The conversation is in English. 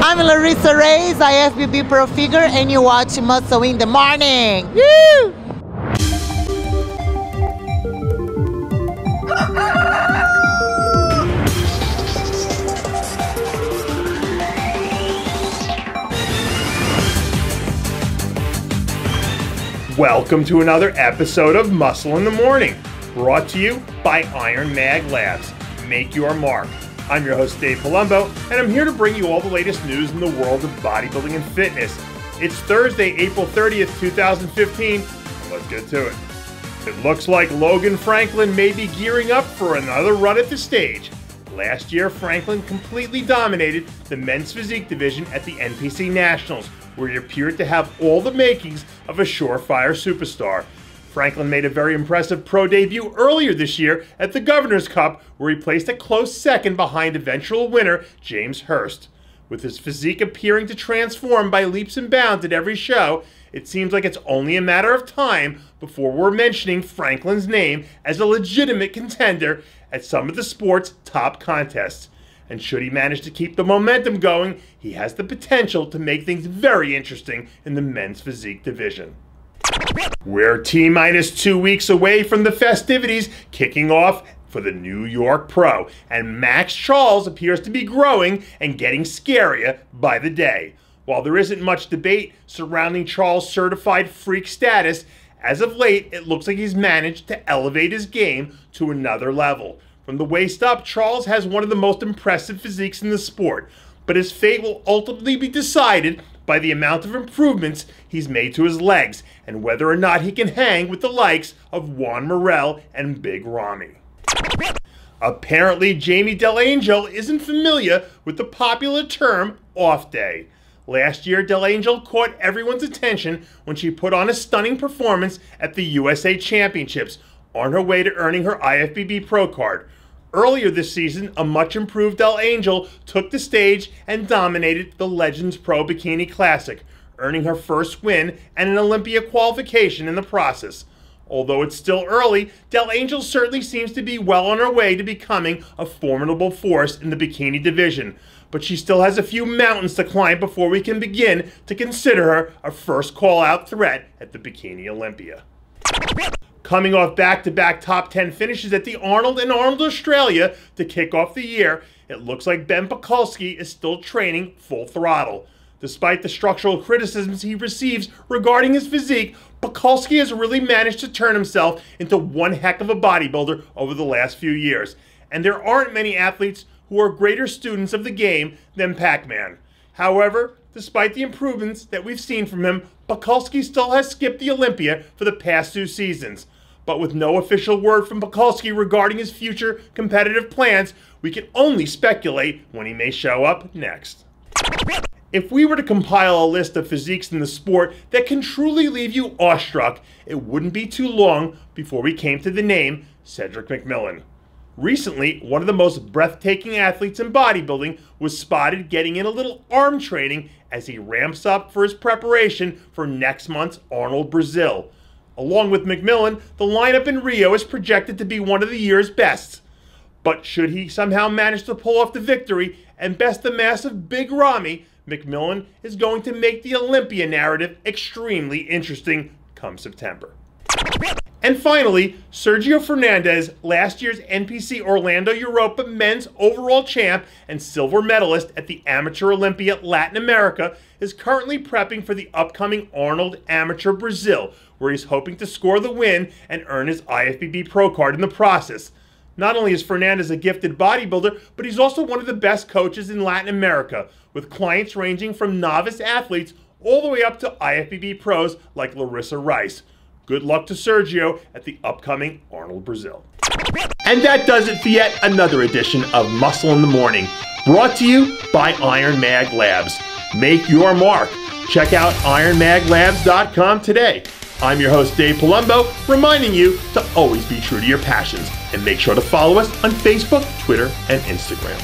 I'm Larissa Reyes, IFBB Pro Figure, and you watch Muscle in the Morning. Woo! Welcome to another episode of Muscle in the Morning, brought to you by Iron Mag Labs. Make your mark. I'm your host, Dave Palumbo, and I'm here to bring you all the latest news in the world of bodybuilding and fitness. It's Thursday, April 30th, 2015. Let's get to it. It looks like Logan Franklin may be gearing up for another run at the stage. Last year, Franklin completely dominated the men's physique division at the NPC Nationals, where he appeared to have all the makings of a surefire superstar. Franklin made a very impressive pro debut earlier this year at the Governor's Cup, where he placed a close second behind eventual winner James Hurst. With his physique appearing to transform by leaps and bounds at every show, it seems like it's only a matter of time before we're mentioning Franklin's name as a legitimate contender at some of the sport's top contests. And should he manage to keep the momentum going, he has the potential to make things very interesting in the men's physique division. We're T-minus 2 weeks away from the festivities kicking off for the New York Pro, and Maxx Charles appears to be growing and getting scarier by the day. While there isn't much debate surrounding Charles' certified freak status, as of late it looks like he's managed to elevate his game to another level. From the waist up, Charles has one of the most impressive physiques in the sport, but his fate will ultimately be decided by the amount of improvements he's made to his legs and whether or not he can hang with the likes of Juan Morel and Big Ramy. Apparently, Jamie Delangel isn't familiar with the popular term off day. Last year, Delangel caught everyone's attention when she put on a stunning performance at the USA Championships, on her way to earning her IFBB Pro card. Earlier this season, a much-improved Delangel took the stage and dominated the Legends Pro Bikini Classic, earning her first win and an Olympia qualification in the process. Although it's still early, Delangel certainly seems to be well on her way to becoming a formidable force in the bikini division, but she still has a few mountains to climb before we can begin to consider her a first call-out threat at the Bikini Olympia. Coming off back-to-back top 10 finishes at the Arnold and Arnold Australia to kick off the year, it looks like Ben Pakulski is still training full throttle. Despite the structural criticisms he receives regarding his physique, Pakulski has really managed to turn himself into one heck of a bodybuilder over the last few years. And there aren't many athletes who are greater students of the game than Pac-Man. However, despite the improvements that we've seen from him, Pakulski still has skipped the Olympia for the past 2 seasons. But with no official word from Pakulski regarding his future competitive plans, we can only speculate when he may show up next. If we were to compile a list of physiques in the sport that can truly leave you awestruck, it wouldn't be too long before we came to the name Cedric McMillan. Recently, one of the most breathtaking athletes in bodybuilding was spotted getting in a little arm training as he ramps up for his preparation for next month's Arnold Brazil. Along with McMillan, the lineup in Rio is projected to be one of the year's best. But should he somehow manage to pull off the victory and best the massive Big Ramy, McMillan is going to make the Olympia narrative extremely interesting come September. And finally, Sergio Fernandez, last year's NPC Orlando Europa men's overall champ and silver medalist at the Amateur Olympia Latin America, is currently prepping for the upcoming Arnold Amateur Brazil, where he's hoping to score the win and earn his IFBB Pro card in the process. Not only is Fernandez a gifted bodybuilder, but he's also one of the best coaches in Latin America, with clients ranging from novice athletes all the way up to IFBB pros like Larissa Rice. Good luck to Sergio at the upcoming Arnold Brazil. And that does it for yet another edition of Muscle in the Morning, brought to you by Iron Mag Labs. Make your mark. Check out ironmaglabs.com today. I'm your host, Dave Palumbo, reminding you to always be true to your passions, and make sure to follow us on Facebook, Twitter, and Instagram.